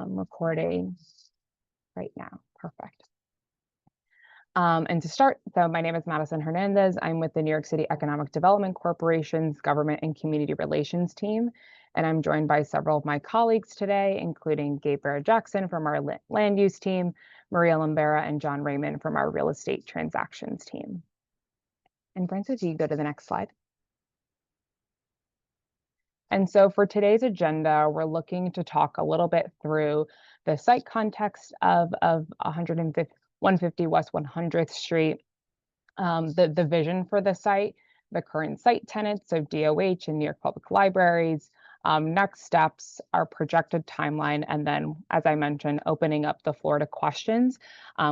Recording right now. Perfect. And to start, so my name is Madison Hernandez. I'm with the New York City Economic Development Corporation's Government and Community Relations team. And I'm joined by several of my colleagues today, including Gabriel Jackson from our land use team, Maria Lambera and John Raymond from our real estate transactions team. And Francis, you go to the next slide. And so for today's agenda, we're looking to talk a little bit through the site context of 150 West 100th Street, the vision for the site, the current site tenants, so DOH and New York Public Libraries, next steps, our projected timeline, and then, as I mentioned, opening up the floor to questions,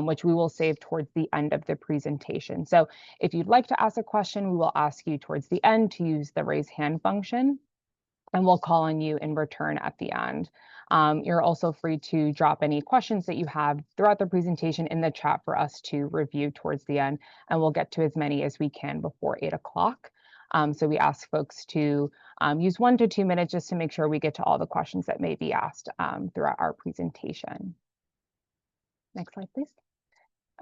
which we will save towards the end of the presentation. So if you'd like to ask a question, we will ask you towards the end to use the raise hand function, and we'll call on you in return at the end. You're also free to drop any questions that you have throughout the presentation in the chat for us to review towards the end, and we'll get to as many as we can before 8 o'clock. So we ask folks to use 1 to 2 minutes just to make sure we get to all the questions that may be asked throughout our presentation. Next slide, please.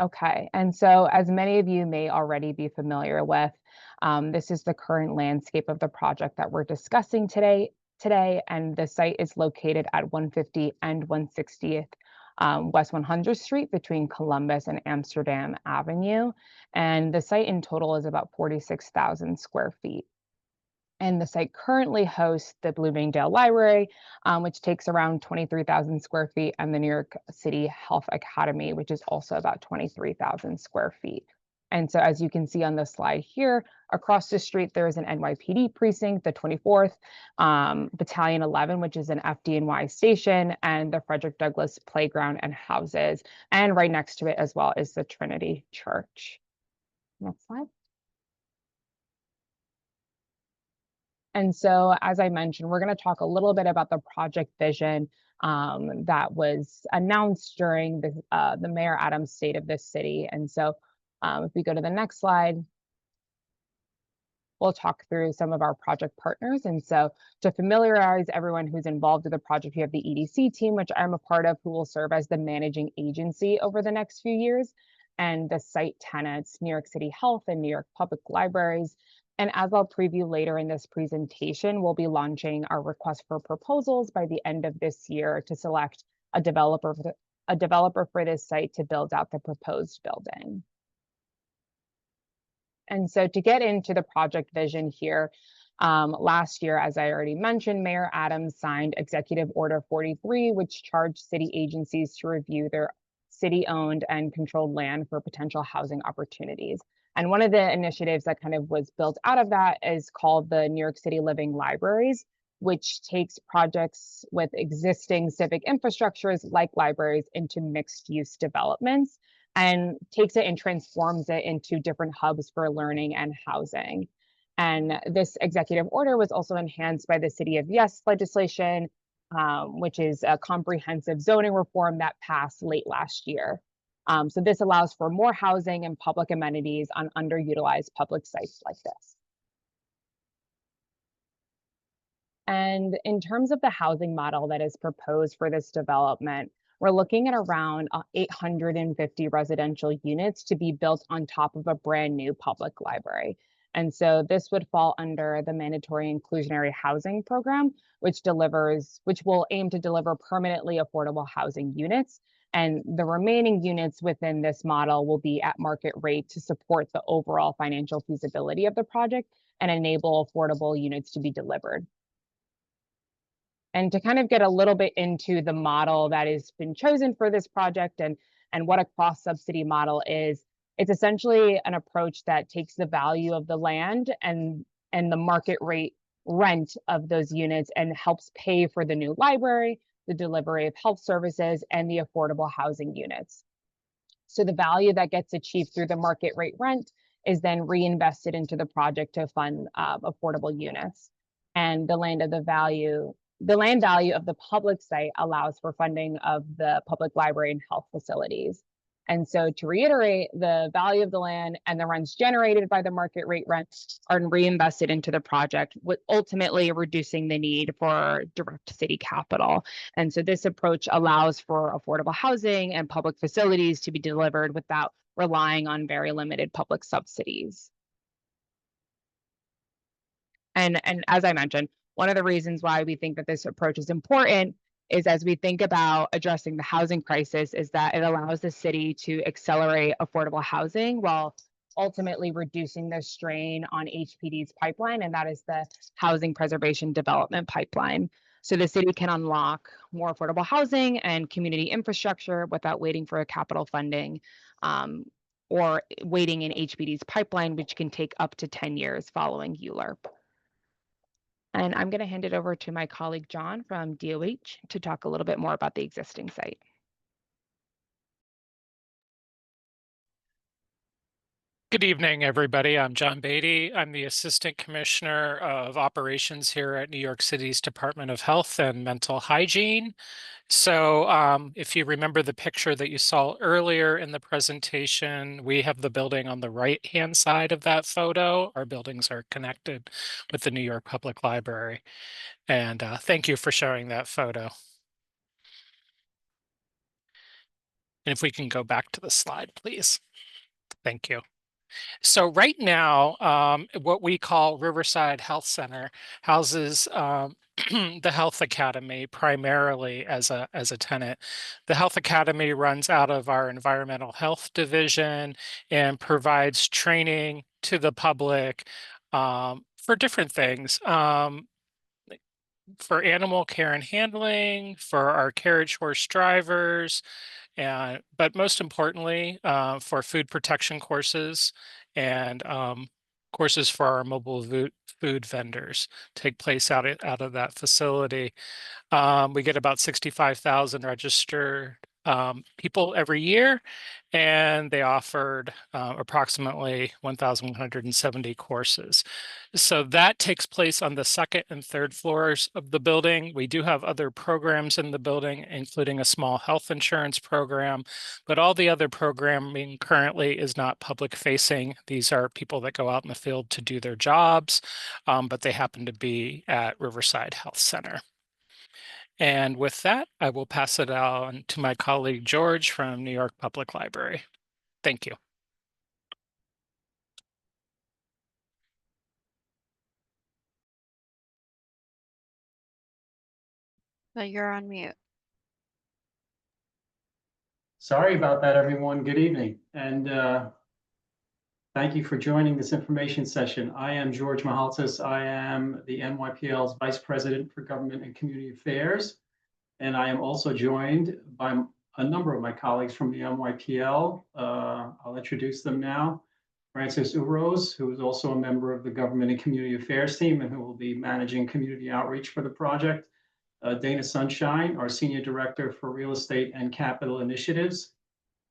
Okay, and so as many of you may already be familiar with, this is the current landscape of the project that we're discussing today, and the site is located at 150 and 160th West 100th Street between Columbus and Amsterdam Avenue, and the site in total is about 46,000 square feet. And the site currently hosts the Bloomingdale Library, which takes around 23,000 square feet, and the New York City Health Academy, which is also about 23,000 square feet. And so as you can see on the slide here, across the street, there is an NYPD precinct, the 24th, Battalion 11, which is an FDNY station, and the Frederick Douglass Playground and Houses. And right next to it as well is the Trinity Church. Next slide. And so, as I mentioned, we're going to talk a little bit about the project vision that was announced during the Mayor Adams State of this city. And so if we go to the next slide, we'll talk through some of our project partners. And so to familiarize everyone who's involved with the project, we have the EDC team, which I'm a part of, who will serve as the managing agency over the next few years, and the site tenants, New York City Health and New York Public Libraries. And as I'll preview later in this presentation, we'll be launching our request for proposals by the end of this year to select a developer for this site to build out the proposed building. And so to get into the project vision here, last year, as I already mentioned, Mayor Adams signed Executive Order 43, which charged city agencies to review their city-owned and controlled land for potential housing opportunities. And one of the initiatives that kind of was built out of that is called the New York City Living Libraries, which takes projects with existing civic infrastructures like libraries into mixed-use developments and takes it and transforms it into different hubs for learning and housing. And this executive order was also enhanced by the City of Yes legislation, which is a comprehensive zoning reform that passed late last year. So this allows for more housing and public amenities on underutilized public sites like this. And in terms of the housing model that is proposed for this development, we're looking at around 850 residential units to be built on top of a brand new public library. And so this would fall under the mandatory inclusionary housing program, which will aim to deliver permanently affordable housing units. And the remaining units within this model will be at market rate to support the overall financial feasibility of the project and enable affordable units to be delivered. And to kind of get a little bit into the model that has been chosen for this project and what a cross-subsidy model is, it's essentially an approach that takes the value of the land and the market rate rent of those units and helps pay for the new library, the delivery of health services, and the affordable housing units. So the value that gets achieved through the market rate rent is then reinvested into the project to fund affordable units. And the land value of the public site allows for funding of the public library and health facilities. And so to reiterate, the value of the land and the rents generated by the market rate rents are reinvested into the project, with ultimately reducing the need for direct city capital. And so this approach allows for affordable housing and public facilities to be delivered without relying on very limited public subsidies. And as I mentioned, one of the reasons why we think that this approach is important is, as we think about addressing the housing crisis, is that it allows the city to accelerate affordable housing while ultimately reducing the strain on HPD's pipeline, and that is the housing preservation development pipeline. So the city can unlock more affordable housing and community infrastructure without waiting for a capital funding or waiting in HPD's pipeline, which can take up to 10 years following ULURP. And I'm going to hand it over to my colleague, John from DOH, to talk a little bit more about the existing site. Good evening, everybody. I'm John Beatty. I'm the Assistant Commissioner of Operations here at New York City's Department of Health and Mental Hygiene. So if you remember the picture that you saw earlier in the presentation, we have the building on the right-hand side of that photo. Our buildings are connected with the New York Public Library. And thank you for showing that photo. And if we can go back to the slide, please. Thank you. So right now, what we call Riverside Health Center houses the Health Academy primarily as a tenant. The Health Academy runs out of our Environmental Health Division and provides training to the public for different things. For animal care and handling, for our carriage horse drivers, but most importantly, for food protection courses and courses for our mobile food vendors take place out of that facility. We get about 65,000 registered people every year, and they offered approximately 1,170 courses. So that takes place on the second and third floors of the building. We do have other programs in the building, including a small health insurance program, but all the other programming currently is not public facing. These are people that go out in the field to do their jobs, but they happen to be at Riverside Health Center. And with that, I will pass it on to my colleague, George from New York Public Library. Thank you. You're on mute. Sorry about that, everyone. Good evening. And thank you for joining this information session. I am George Mahaltzis. I am the NYPL's Vice President for Government and Community Affairs. And I am also joined by a number of my colleagues from the NYPL. I'll introduce them now. Francis Uros, who is also a member of the Government and Community Affairs team and who will be managing community outreach for the project. Dana Sunshine, our Senior Director for Real Estate and Capital Initiatives.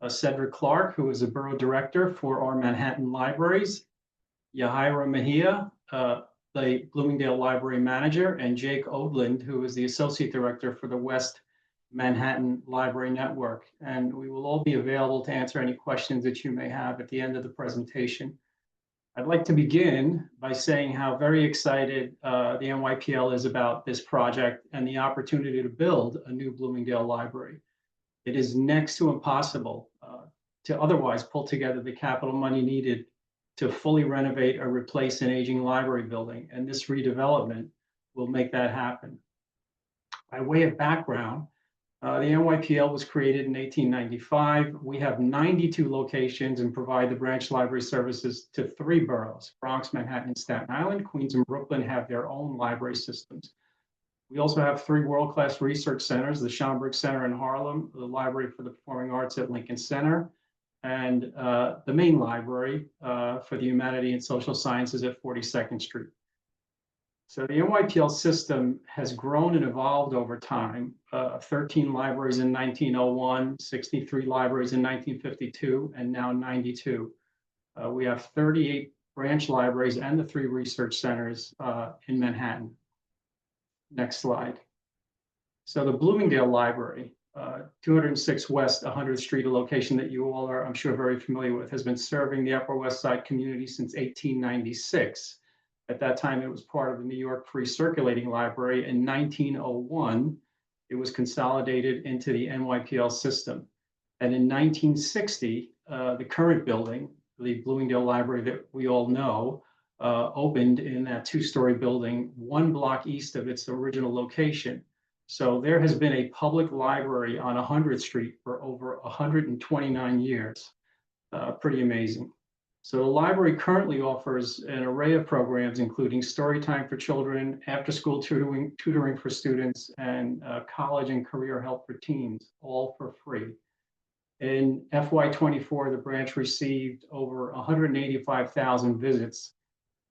Cedric Clark, who is a Borough Director for our Manhattan Libraries. Yahaira Mejia, the Bloomingdale Library Manager, and Jake Odland, who is the Associate Director for the West Manhattan Library Network. And we will all be available to answer any questions that you may have at the end of the presentation. I'd like to begin by saying how very excited the NYPL is about this project and the opportunity to build a new Bloomingdale library. It is next to impossible to otherwise pull together the capital money needed to fully renovate or replace an aging library building, and this redevelopment will make that happen. By way of background, the NYPL was created in 1895. We have 92 locations and provide the branch library services to 3 boroughs. Bronx, Manhattan, and Staten Island. Queens and Brooklyn have their own library systems. We also have 3 world-class research centers, the Schomburg Center in Harlem, the Library for the Performing Arts at Lincoln Center, and the main library for the Humanity and Social Sciences at 42nd Street. So the NYPL system has grown and evolved over time. 13 libraries in 1901, 63 libraries in 1952, and now 92. We have 38 branch libraries and the 3 research centers in Manhattan. Next slide. So the Bloomingdale Library, 206 West 100th Street, a location that you all are, I'm sure, very familiar with, has been serving the Upper West Side community since 1896. At that time, it was part of the New York Free Circulating Library. In 1901, it was consolidated into the NYPL system. And in 1960, the current building, the Bloomingdale Library that we all know, opened in that two-story building, one block east of its original location. So there has been a public library on 100th Street for over 129 years. Pretty amazing. So the library currently offers an array of programs, including story time for children, after-school tutoring for students, and college and career help for teens, all for free. In FY24, the branch received over 185,000 visits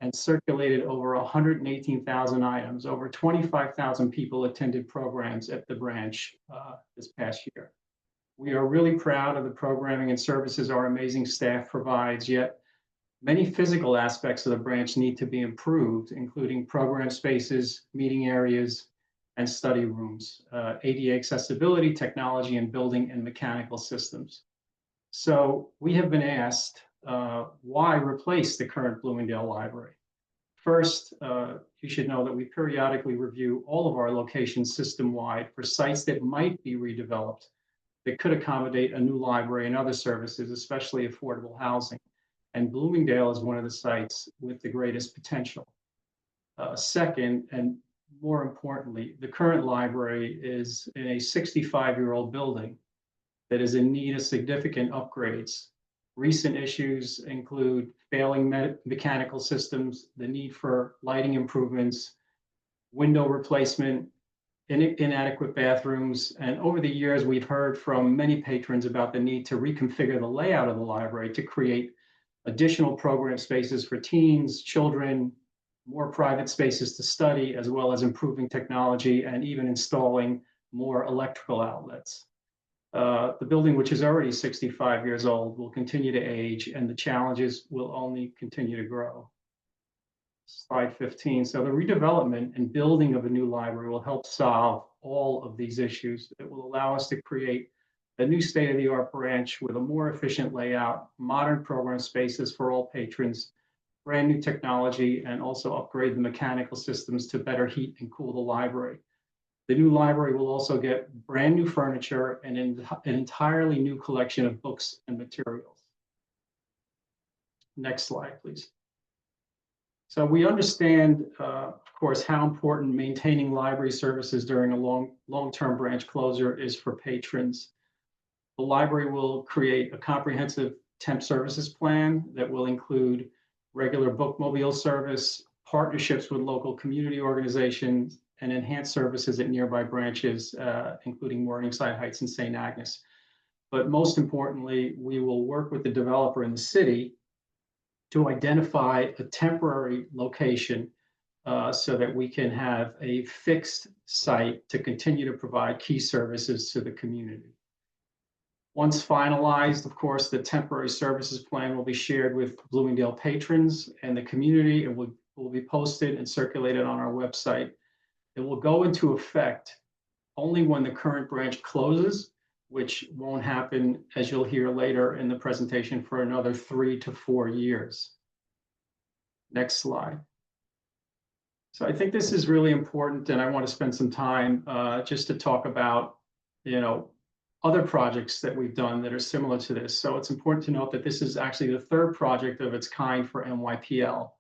and circulated over 118,000 items. Over 25,000 people attended programs at the branch this past year. We are really proud of the programming and services our amazing staff provides, yet many physical aspects of the branch need to be improved, including program spaces, meeting areas, and study rooms, ADA accessibility, technology, and building and mechanical systems. So we have been asked, why replace the current Bloomingdale Library? First, you should know that we periodically review all of our locations system-wide for sites that might be redeveloped that could accommodate a new library and other services, especially affordable housing. And Bloomingdale is one of the sites with the greatest potential. Second, and more importantly, the current library is in a 65-year-old building that is in need of significant upgrades. Recent issues include failing mechanical systems, the need for lighting improvements, window replacement, inadequate bathrooms. And over the years, we've heard from many patrons about the need to reconfigure the layout of the library to create additional program spaces for teens, children, more private spaces to study, as well as improving technology and even installing more electrical outlets. The building, which is already 65 years old, will continue to age, and the challenges will only continue to grow. Slide 15. So the redevelopment and building of a new library will help solve all of these issues. It will allow us to create a new state-of-the-art branch with a more efficient layout, modern program spaces for all patrons, brand new technology, and also upgrade the mechanical systems to better heat and cool the library. The new library will also get brand new furniture and an entirely new collection of books and materials. Next slide, please. So we understand, of course, how important maintaining library services during a long-term branch closure is for patrons. The library will create a comprehensive temp services plan that will include regular bookmobile service, partnerships with local community organizations, and enhanced services at nearby branches, including Morningside Heights and St. Agnes. But most importantly, we will work with the developer in the city to identify a temporary location so that we can have a fixed site to continue to provide key services to the community. Once finalized, of course, the temporary services plan will be shared with Bloomingdale patrons and the community. It will be posted and circulated on our website. It will go into effect only when the current branch closes, which won't happen, as you'll hear later in the presentation, for another 3 to 4 years. Next slide. So I think this is really important, and I want to spend some time just to talk about, other projects that we've done that are similar to this. So it's important to note that this is actually the third project of its kind for NYPL.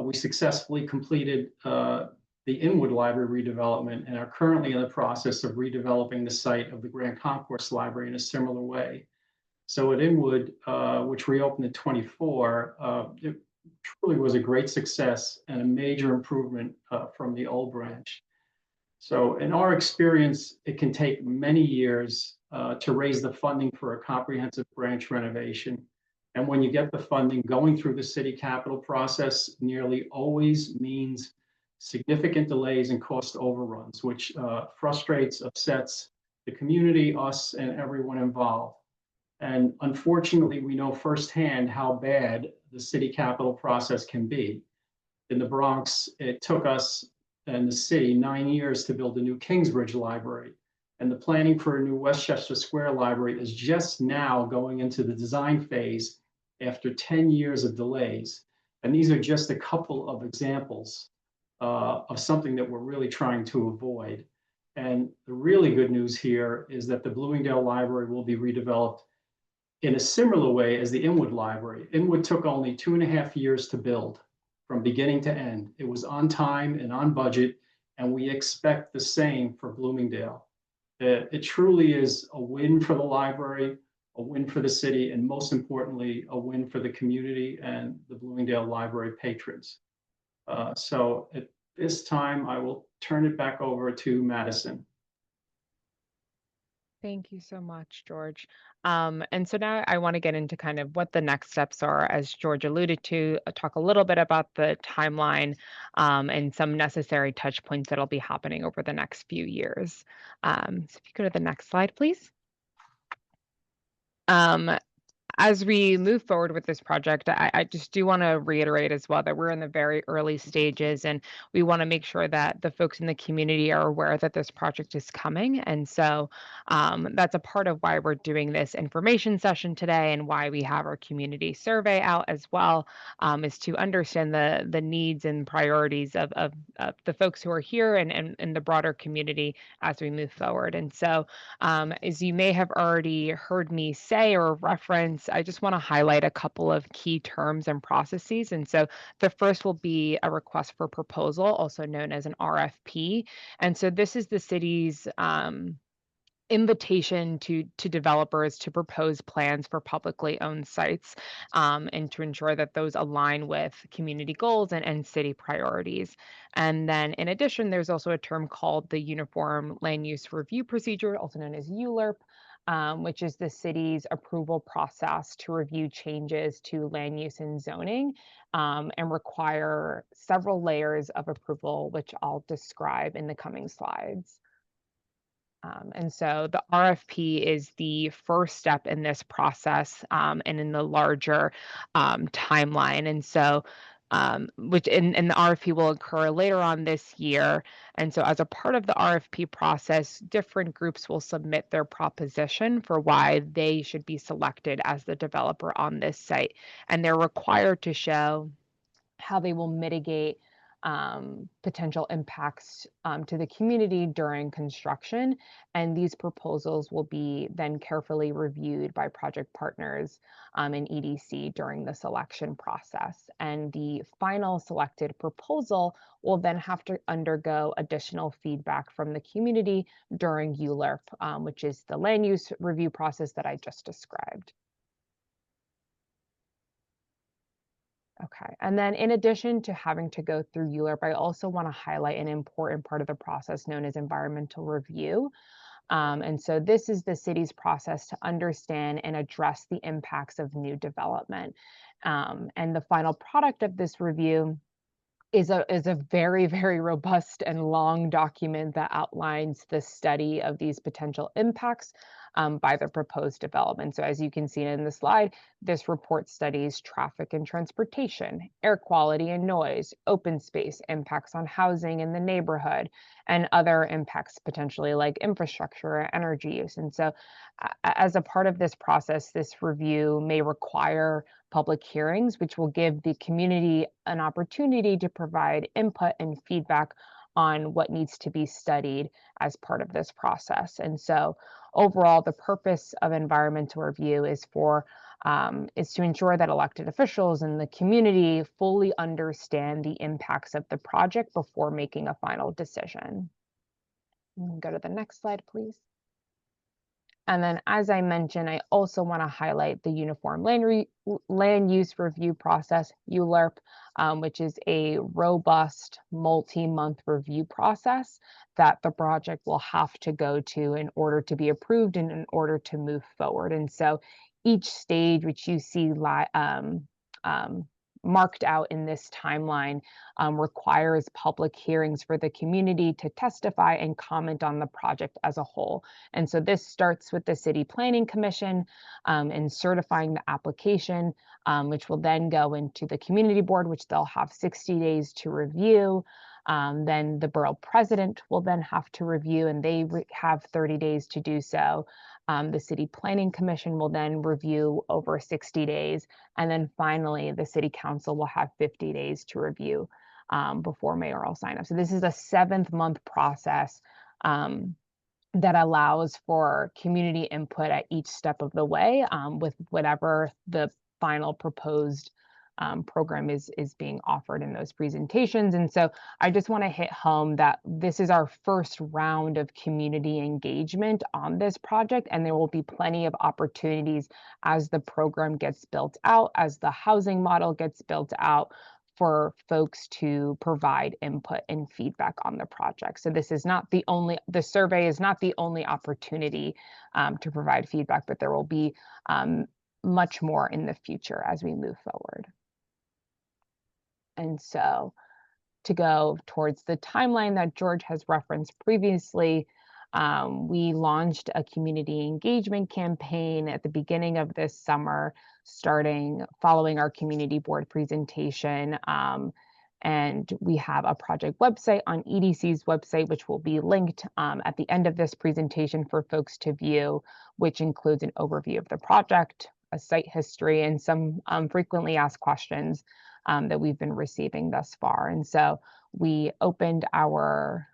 We successfully completed the Inwood Library redevelopment and are currently in the process of redeveloping the site of the Grand Concourse Library in a similar way. So at Inwood, which reopened in 24, it truly was a great success and a major improvement from the old branch. So in our experience, it can take many years to raise the funding for a comprehensive branch renovation. And when you get the funding, going through the city capital process nearly always means significant delays and cost overruns, which frustrates, upsets the community, us, and everyone involved. And unfortunately, we know firsthand how bad the city capital process can be. In the Bronx, it took us and the city 9 years to build a new Kingsbridge Library. And the planning for a new Westchester Square Library is just now going into the design phase after 10 years of delays. And these are just a couple of examples of something that we're really trying to avoid. And the really good news here is that the Bloomingdale Library will be redeveloped in a similar way as the Inwood Library. Inwood took only 2.5 years to build from beginning to end. It was on time and on budget, and we expect the same for Bloomingdale. It truly is a win for the library, a win for the city, and most importantly, a win for the community and the Bloomingdale Library patrons. So at this time, I will turn it back over to Madison. Thank you so much, George. And so now I want to get into kind of what the next steps are, as George alluded to, talk a little bit about the timeline and some necessary touch points that'll be happening over the next few years. So if you go to the next slide, please. As we move forward with this project, I just do want to reiterate as well that we're in the very early stages, and we want to make sure that the folks in the community are aware that this project is coming. And so that's a part of why we're doing this information session today, and why we have our community survey out as well, is to understand the needs and priorities of the folks who are here and the broader community as we move forward. And so as you may have already heard me say or reference, I just want to highlight a couple of key terms and processes. And so the first will be a request for proposal, also known as an RFP. And so this is the city's invitation to developers to propose plans for publicly owned sites, and to ensure that those align with community goals and city priorities. And then in addition, there's also a term called the Uniform Land Use Review Procedure, also known as ULURP, which is the city's approval process to review changes to land use and zoning, and require several layers of approval, which I'll describe in the coming slides. And so the RFP is the first step in this process, and in the larger timeline. And so, and the RFP will occur later on this year. And so, as a part of the RFP process, different groups will submit their proposition for why they should be selected as the developer on this site. And they're required to show how they will mitigate potential impacts to the community during construction. And these proposals will be then carefully reviewed by project partners and EDC during the selection process. And the final selected proposal will then have to undergo additional feedback from the community during ULURP, which is the land use review process that I just described. Okay, and then in addition to having to go through ULURP, I also want to highlight an important part of the process known as environmental review. And so this is the city's process to understand and address the impacts of new development. And the final product of this review is a very, very robust and long document that outlines the study of these potential impacts by the proposed development. So as you can see in the slide, this report studies traffic and transportation, air quality and noise, open space, impacts on housing in the neighborhood, and other impacts potentially like infrastructure or energy use. And so as a part of this process, this review may require public hearings, which will give the community an opportunity to provide input and feedback on what needs to be studied as part of this process. And so overall, the purpose of environmental review is to ensure that elected officials and the community fully understand the impacts of the project before making a final decision. Go to the next slide, please. And then, as I mentioned, I also want to highlight the Uniform Land Use Review Process, ULURP, which is a robust multi-month review process that the project will have to go to in order to be approved and in order to move forward. And so each stage, which you see marked out in this timeline, requires public hearings for the community to testify and comment on the project as a whole. And so this starts with the City Planning Commission in certifying the application, which will then go into the Community Board, which they'll have 60 days to review. Then the borough president will then have to review, and they have 30 days to do so. The city planning commission will then review over 60 days. And then finally, the city council will have 50 days to review before mayoral sign up. So this is a 7th-month process that allows for community input at each step of the way with whatever the final proposed program is being offered in those presentations. And so I just want to hit home that this is our first round of community engagement on this project, and there will be plenty of opportunities as the program gets built out, as the housing model gets built out, for folks to provide input and feedback on the project. So this is not the survey is not the only opportunity to provide feedback, but there will be much more in the future as we move forward. And so to go towards the timeline that George has referenced previously, we launched a community engagement campaign at the beginning of this summer, following our community board presentation. And we have a project website on EDC's website, which will be linked at the end of this presentation for folks to view, which includes an overview of the project, a site history, and some frequently asked questions that we've been receiving thus far. And so we opened our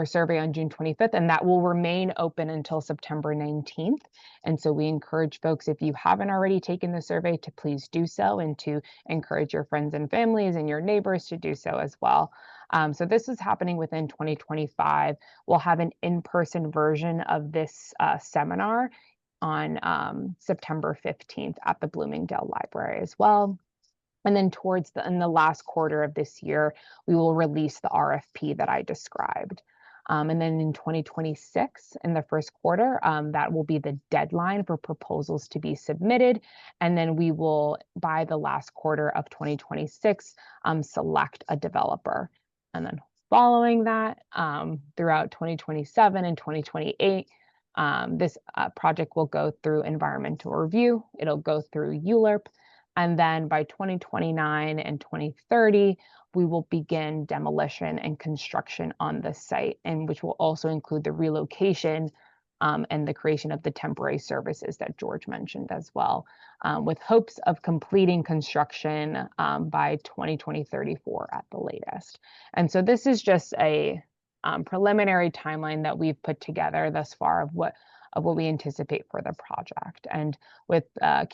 survey on June 25th, and that will remain open until September 19th. And so we encourage folks, if you haven't already taken the survey, to please do so, and to encourage your friends and families and your neighbors to do so as well. So this is happening within 2025. We'll have an in-person version of this seminar on September 15th at the Bloomingdale Library as well. And then in the last quarter of this year, we will release the RFP that I described. And then in 2026, in the first quarter, that will be the deadline for proposals to be submitted. And then we will, by the last quarter of 2026, select a developer. And then following that, throughout 2027 and 2028, this project will go through environmental review. It'll go through ULURP. And then by 2029 and 2030, we will begin demolition and construction on the site, and which will also include the relocation and the creation of the temporary services that George mentioned as well, with hopes of completing construction by 2034 at the latest. And so this is just a preliminary timeline that we've put together thus far of what we anticipate for the project, and with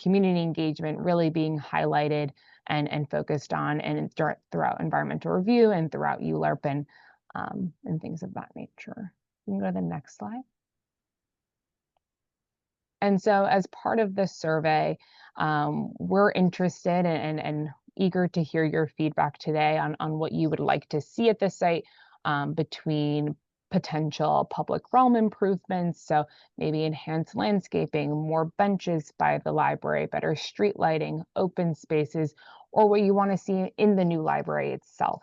community engagement really being highlighted and focused on and throughout environmental review and throughout ULURP and things of that nature. You can go to the next slide. And so as part of this survey, we're interested and eager to hear your feedback today on what you would like to see at the site, between potential public realm improvements, so maybe enhanced landscaping, more benches by the library, better street lighting, open spaces, or what you want to see in the new library itself.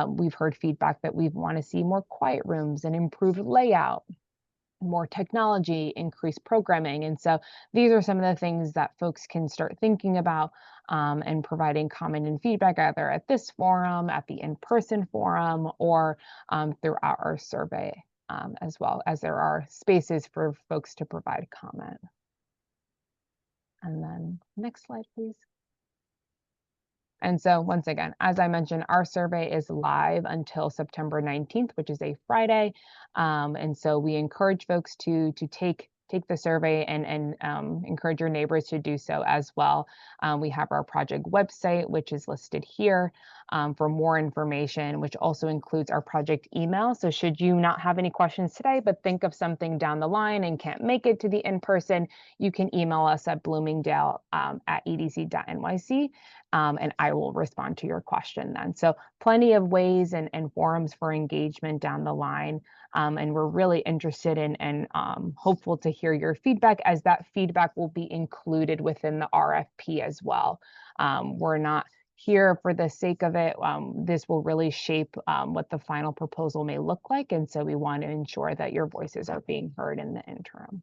We've heard feedback that we want to see more quiet rooms and improved layout, more technology, increased programming. And so these are some of the things that folks can start thinking about and providing comment and feedback either at this forum, at the in-person forum, or throughout our survey, as well as there are spaces for folks to provide comment. And then next slide, please. And so once again, as I mentioned, our survey is live until September 19th, which is a Friday. And so we encourage folks to take the survey and encourage your neighbors to do so as well. We have our project website, which is listed here for more information, which also includes our project email. So should you not have any questions today, but think of something down the line and can't make it to the in-person, you can email us at bloomingdale at edc.nyc. And I will respond to your question then. So plenty of ways and forums for engagement down the line. And we're really interested in and hopeful to hear your feedback, as that feedback will be included within the RFP as well. We're not here for the sake of it. This will really shape what the final proposal may look like. And so we want to ensure that your voices are being heard in the interim.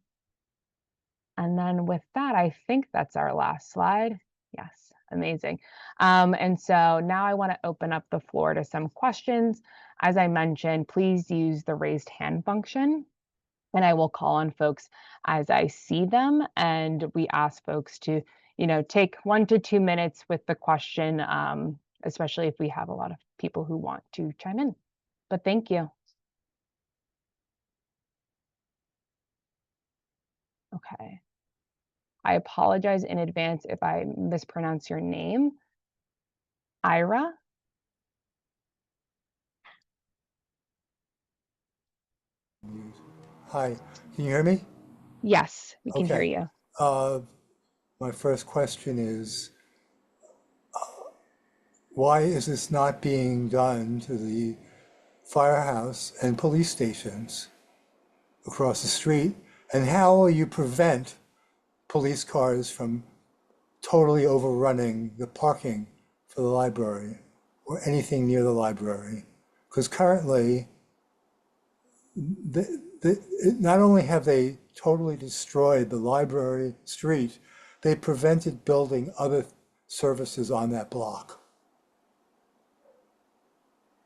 And then with that, I think that's our last slide. Yes, amazing. And so now I want to open up the floor to some questions. As I mentioned, please use the raised hand function, and I will call on folks as I see them. And we ask folks to, take 1 to 2 minutes with the question, especially if we have a lot of people who want to chime in. But thank you. Okay. I apologize in advance if I mispronounce your name. Ira? Hi, can you hear me? Yes, we can hear Okay. you. My first question is, why is this not being done to the firehouse and police stations across the street? And how will you prevent police cars from totally overrunning the parking for the library or anything near the library? Because currently, not only have they totally destroyed the library street, they prevented building other services on that block.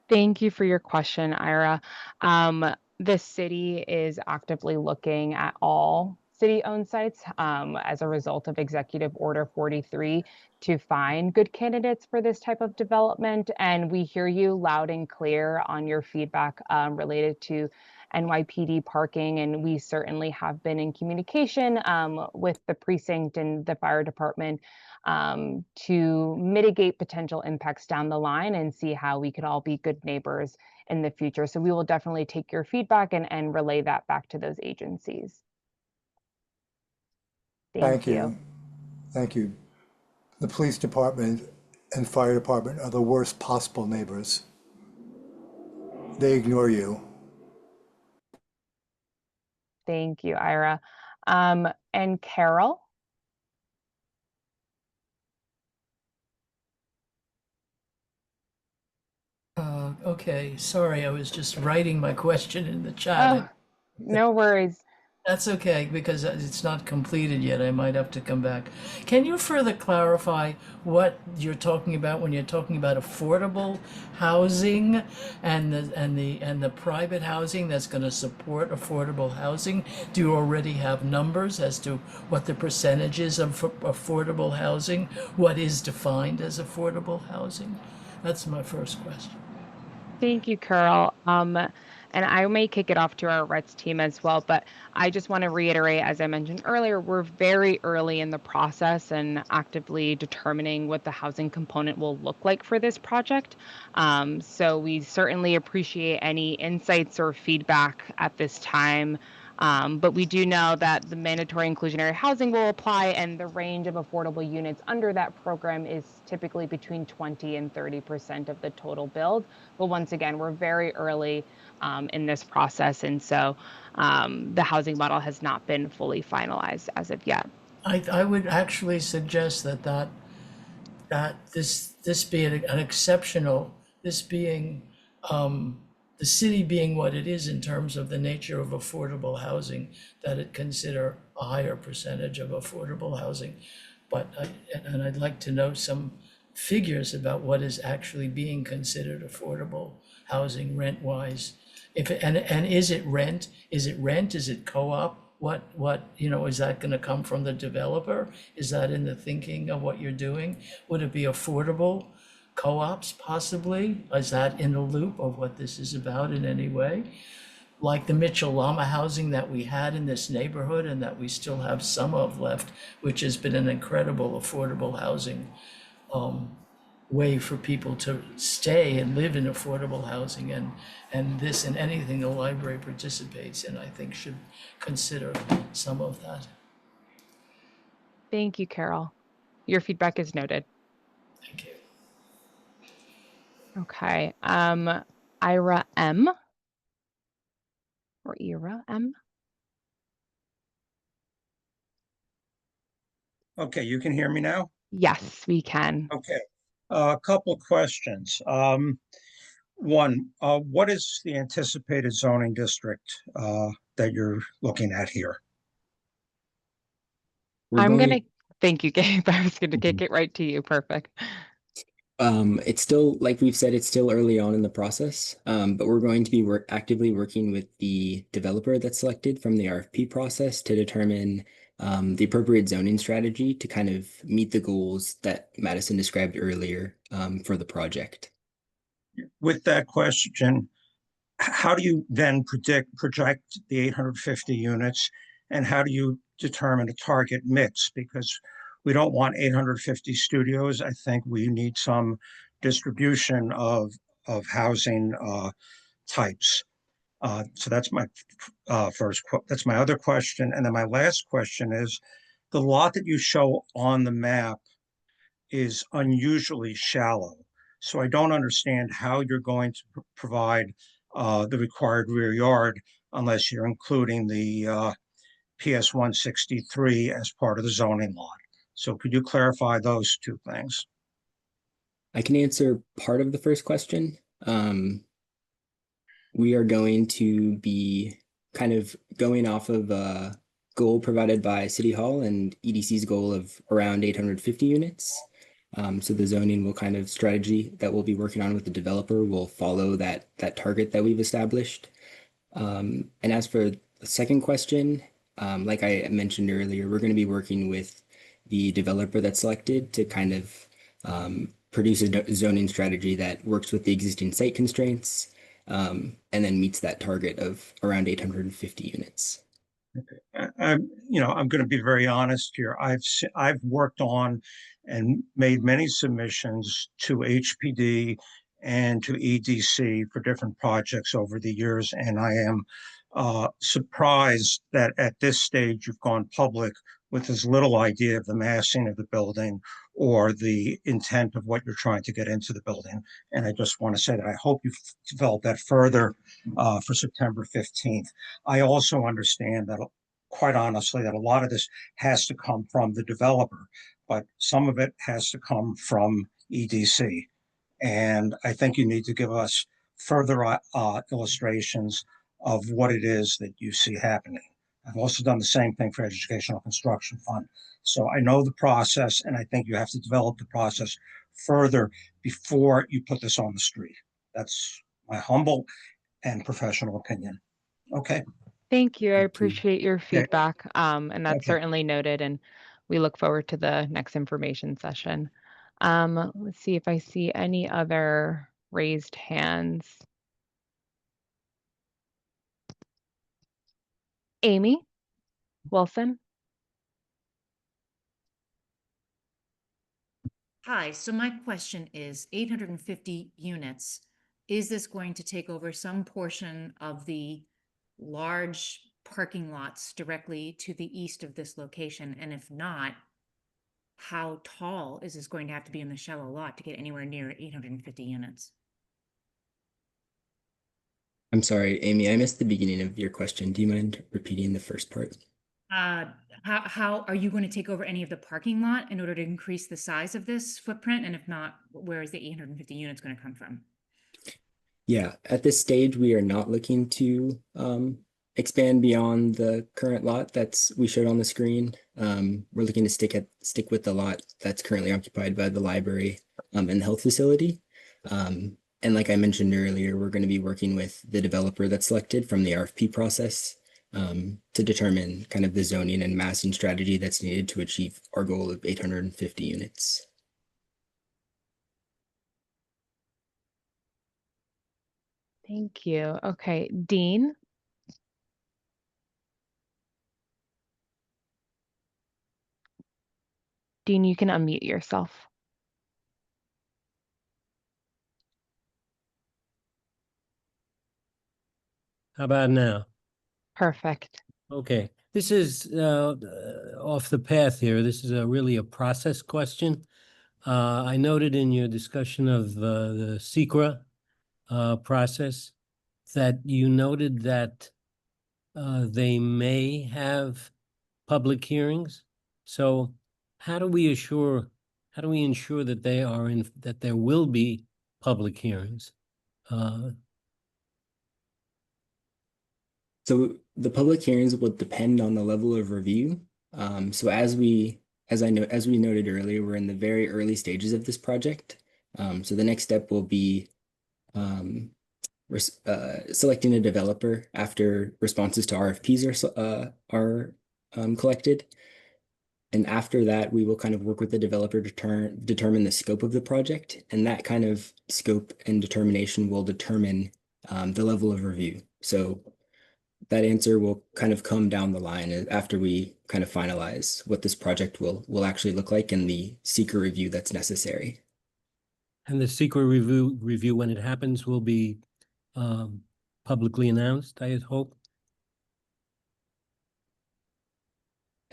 Thank you for your question, Ira. The city is actively looking at all city-owned sites as a result of Executive Order 43 to find good candidates for this type of development. And we hear you loud and clear on your feedback related to NYPD parking. And we certainly have been in communication with the precinct and the fire department to mitigate potential impacts down the line and see how we could all be good neighbors in the future. So we will definitely take your feedback and relay that back to those agencies. Thank you. Thank you. The police department and fire department are the worst possible neighbors. They ignore you. Thank you, Ira. And Carol? Okay, sorry, I was just writing my question in the chat. Oh, no worries. That's okay, because it's not completed yet. I might have to come back. Can you further clarify what you're talking about when you're talking about affordable housing and the private housing that's going to support affordable housing? Do you already have numbers as to what the percentage is of affordable housing? What is defined as affordable housing? That's my first question. Thank you, Carol. And I may kick it off to our RETS team as well, but I just want to reiterate, as I mentioned earlier, we're very early in the process and actively determining what the housing component will look like for this project. So we certainly appreciate any insights or feedback at this time. But we do know that the mandatory inclusionary housing will apply, and the range of affordable units under that program is typically between 20 and 30% of the total build. But once again, we're very early in this process, and so the housing model has not been fully finalized as of yet. I would actually suggest that this be an exceptional, this being the city being what it is in terms of the nature of affordable housing, that it consider a higher percentage of affordable housing. But I'd like to know some figures about what is actually being considered affordable housing rent-wise. And is it rent? Is it rent? Is it co-op? What is that going to come from the developer? Is that in the thinking of what you're doing? Would it be affordable co-ops possibly? Is that in the loop of what this is about in any way? Like the Mitchell Lama housing that we had in this neighborhood and that we still have some of left, which has been an incredible affordable housing way for people to stay and live in affordable housing, and this and anything the library participates in, I think should consider some of that. Thank you, Carol. Your feedback is noted. Thank you. Okay. Ira M. Or Ira M. Okay, you can hear me now? Yes, we can. Okay. A couple questions. One, what is the anticipated zoning district that you're looking at here? I'm gonna Thank you, Gabe. I was going to kick it right to you. Perfect. It's still, like we've said, it's still early on in the process, but we're going to be actively working with the developer that's selected from the RFP process to determine the appropriate zoning strategy to kind of meet the goals that Madison described earlier for the project. With that question, how do you then project the 850 units, and how do you determine a target mix? Because we don't want 850 studios. I think we need some distribution of housing types. So that's my that's my other question. And then my last question is, the lot that you show on the map is unusually shallow. So I don't understand how you're going to provide the required rear yard unless you're including the PS 163 as part of the zoning lot. So could you clarify those two things? I can answer part of the first question. We are going to be kind of going off of a goal provided by City Hall and EDC's goal of around 850 units. So the zoning will kind of strategy that we'll be working on with the developer will follow that target that we've established. And as for the second question, like I mentioned earlier, we're going to be working with the developer that's selected to kind of produce a zoning strategy that works with the existing site constraints and then meets that target of around 850 units. I'm going to be very honest here. I've worked on and made many submissions to HPD and to EDC for different projects over the years, and I am surprised that at this stage you've gone public with as little idea of the massing of the building or the intent of what you're trying to get into the building. And I just want to say that I hope you've developed that further for September 15th. I also understand that, quite honestly, that a lot of this has to come from the developer, but some of it has to come from EDC. And I think you need to give us further illustrations of what it is that you see happening. I've also done the same thing for Educational Construction Fund. So I know the process, and I think you have to develop the process further before you put this on the street. That's my humble and professional opinion. Okay. Thank you. I Thank you. appreciate your feedback. And that's Okay. certainly noted. And we look forward to the next information session. Let's see if I see any other raised hands. Amy Wilson. Hi, so my question is 850 units. Is this going to take over some portion of the large parking lots directly to the east of this location? And if not, how tall is this going to have to be in the shallow lot to get anywhere near 850 units? I'm sorry, Amy, I missed the beginning of your question. Do you mind repeating the first part? How are you going to take over any of the parking lot in order to increase the size of this footprint? And if not, where is the 850 units going to come from? Yeah, at this stage, we are not looking to expand beyond the current lot that's we showed on the screen. We're looking to stick with the lot that's currently occupied by the library and the health facility. And like I mentioned earlier, we're going to be working with the developer that's selected from the RFP process to determine kind of the zoning and massing strategy that's needed to achieve our goal of 850 units. Thank you. Okay, Dean. Dean, you can unmute yourself. How about now? Perfect. Okay, this is off the path here. This is really a process question. I noted in your discussion of the SECRA process that you noted that they may have public hearings. So how do we ensure that that there will be public hearings? So the public hearings will depend on the level of review. So as we as we noted earlier, we're in the very early stages of this project. So the next step will be selecting a developer after responses to RFPs are collected. And after that, we will kind of work with the developer to determine the scope of the project. And that kind of scope and determination will determine the level of review. So that answer will kind of come down the line after we kind of finalize what this project will actually look like and the secret review that's necessary. And the secret review when it happens will be publicly announced, I hope.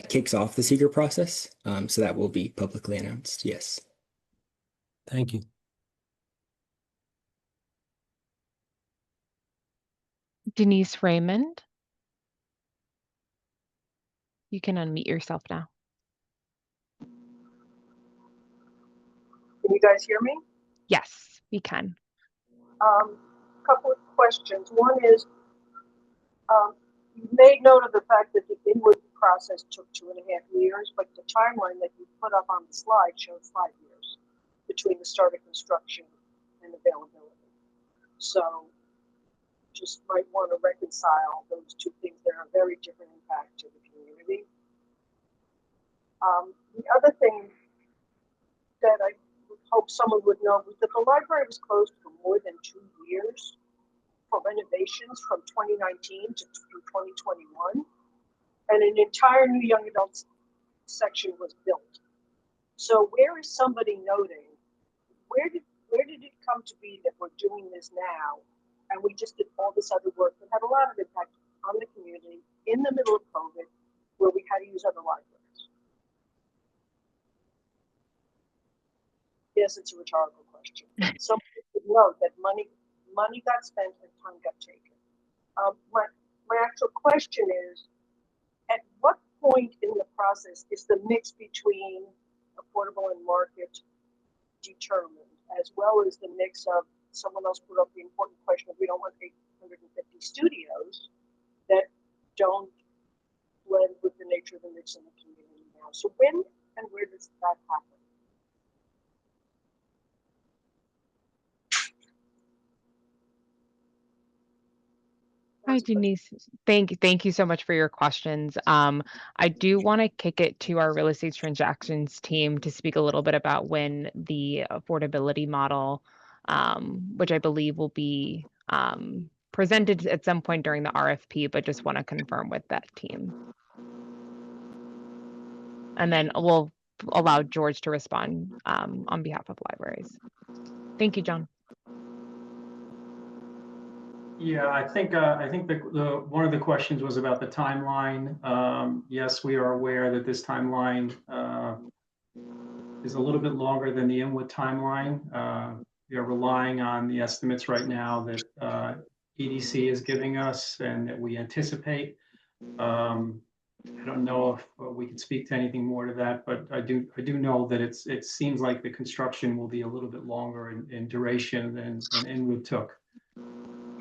Kicks off the secret process, so that will be publicly announced. Yes. Thank you. Denise Raymond. You can unmute yourself now. Can you guys hear me? Yes, we can. Couple of questions. One is, you made note of the fact that the inward process took 2.5 years, but the timeline that you put up on the slide showed 5 years between the start of construction and availability. So just might want to reconcile those two things. They're a very different impact to the community. The other thing that I would hope someone would know was that the library was closed for more than 2 years for renovations from 2019 to 2021, and an entire new young adults section was built. So where is somebody noting, where did it come to be that we're doing this now, and we just did all this other work that had a lot of impact on the community in the middle of COVID, where we had to use other libraries? Yes, it's a rhetorical question. Somebody should note that money got spent and time got taken. My actual question is, at what point in the process is the mix between affordable and market determined, as well as the mix of, someone else put up the important question of, we don't want 850 studios that don't blend with the nature of the mix in the community now. So when and where does that happen? Hi, Denise. Thank you so much for your questions. I do want to kick it to our real estate transactions team to speak a little bit about when the affordability model, which I believe will be presented at some point during the RFP, but just want to confirm with that team. And then we'll allow George to respond on behalf of libraries. Thank you, John. Yeah, I think the one of the questions was about the timeline. Yes, we are aware that this timeline is a little bit longer than the Inwood timeline. We are relying on the estimates right now that EDC is giving us and that we anticipate. I don't know if we can speak to anything more to that, but I do know that it seems like the construction will be a little bit longer in duration than Inwood took.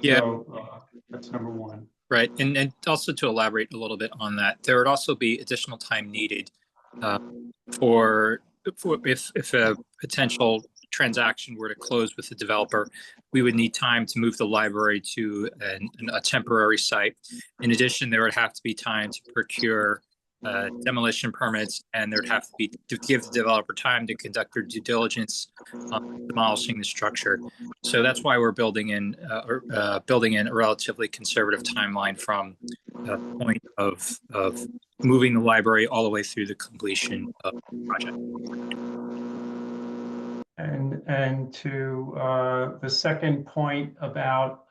Yeah. So that's number one. Right. And also to elaborate a little bit on that, there would also be additional time needed for if a potential transaction were to close with the developer, we would need time to move the library to a temporary site. In addition, there would have to be time to procure demolition permits, and there'd have to be to give the developer time to conduct their due diligence on demolishing the structure. So that's why we're building in a relatively conservative timeline from the point of moving the library all the way through the completion of the project. And to the second point about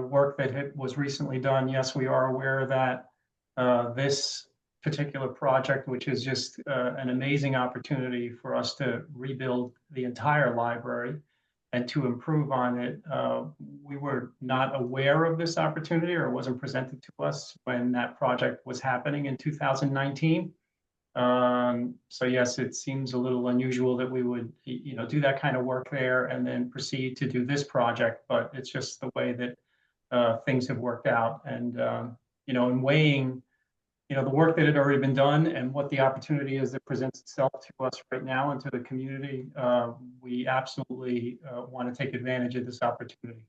work that was recently done, yes, we are aware of that. This particular project, which is just an amazing opportunity for us to rebuild the entire library and to improve on it. We were not aware of this opportunity, or it wasn't presented to us when that project was happening in 2019. So yes, it seems a little unusual that we would, do that kind of work there and then proceed to do this project, but it's just the way that things have worked out. And, in weighing the work that had already been done and what the opportunity is that presents itself to us right now and to the community, we absolutely want to take advantage of this opportunity.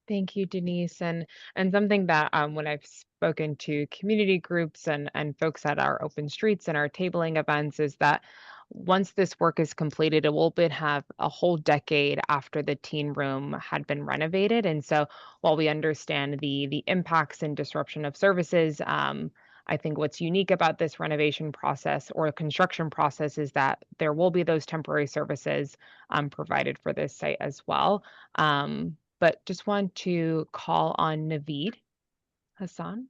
Thank you, Denise. And something that when I've spoken to community groups and folks at our open streets and our tabling events is that once this work is completed, it will have a whole decade after the teen room had been renovated. And so while we understand the impacts and disruption of services, I think what's unique about this renovation process or construction process is that there will be those temporary services provided for this site as well. But just want to call on Naveed Hassan.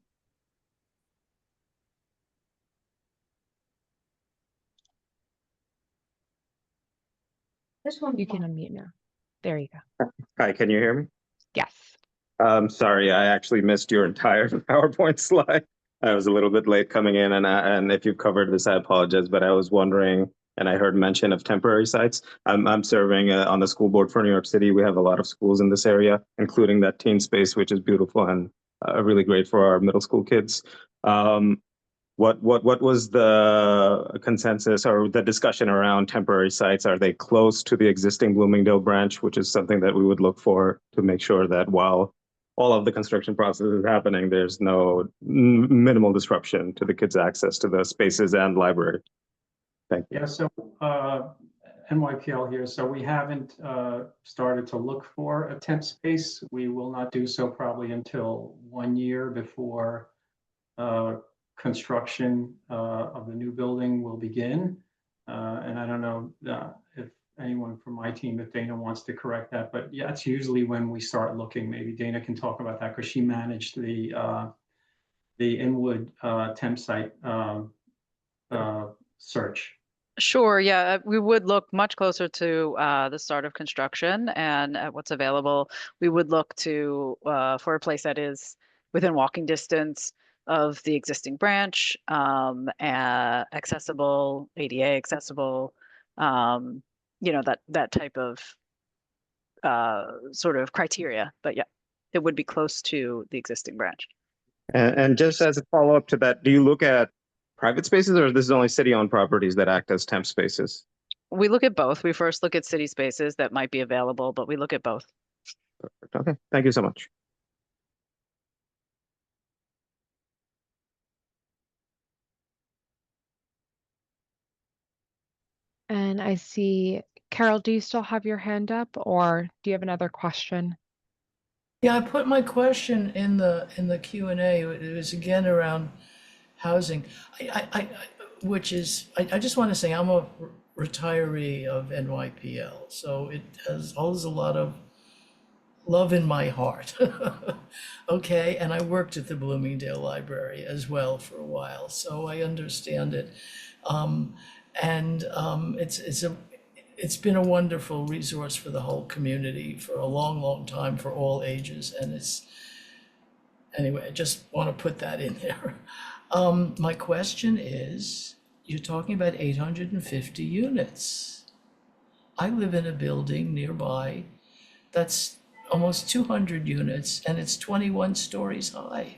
This one. You can unmute now. There you go. Hi, can you hear me? Yes. Sorry, I actually missed your entire PowerPoint slide. I was a little bit late coming in, and if you've covered this, I apologize. But I was wondering, and I heard mention of temporary sites. I'm serving on the school board for New York City. We have a lot of schools in this area, including that teen space, which is beautiful and really great for our middle school kids. What was the consensus or the discussion around temporary sites? Are they close to the existing Bloomingdale branch, which is something that we would look for to make sure that while all of the construction process is happening, there's no minimal disruption to the kids' access to the spaces and library? Thank you. Yeah, so NYPL here. So we haven't started to look for a temp space. We will not do so probably until 1 year before construction of the new building will begin. And I don't know if anyone from my team, if Dana wants to correct that, but yeah, it's usually when we start looking. Maybe Dana can talk about that because she managed the Inwood temp site search. Sure, yeah, we would look much closer to the start of construction and at what's available. We would look to for a place that is within walking distance of the existing branch, accessible, ADA accessible, that type of sort of criteria. But yeah, it would be close to the existing branch. And just as a follow-up to that, do you look at private spaces, or this is only city-owned properties that act as temp spaces? We look at both. We first look at city spaces that might be available, but we look at both. Perfect. Okay, thank you so much. And I see, Carol, do you still have your hand up or do you have another question? Yeah, I put my question in the Q&A. It was again around housing. I just want to say I'm a retiree of NYPL, so it has always a lot of love in my heart. Okay, and I worked at the Bloomingdale Library as well for a while, so I understand it. It's been a wonderful resource for the whole community for a long, long time for all ages, and anyway, I just want to put that in there. My question is, you're talking about 850 units. I live in a building nearby that's almost 200 units and it's 21 stories high.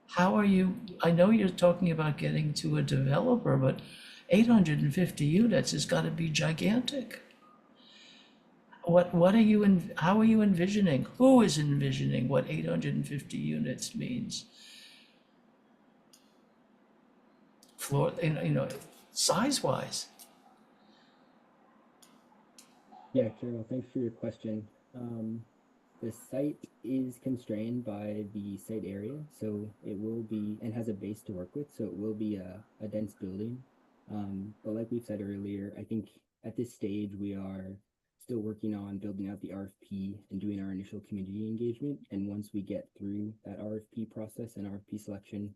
How are you, I know you're talking about getting to a developer, but 850 units has got to be gigantic. How are you envisioning, who is envisioning what 850 units means? Floor, size-wise. Yeah, Carol, thanks for your question. The site is constrained by the site area, so it will be, and has a base to work with, so it will be a dense building. But like we've said earlier, I think at this stage we are still working on building out the RFP and doing our initial community engagement. And once we get through that RFP process and RFP selection,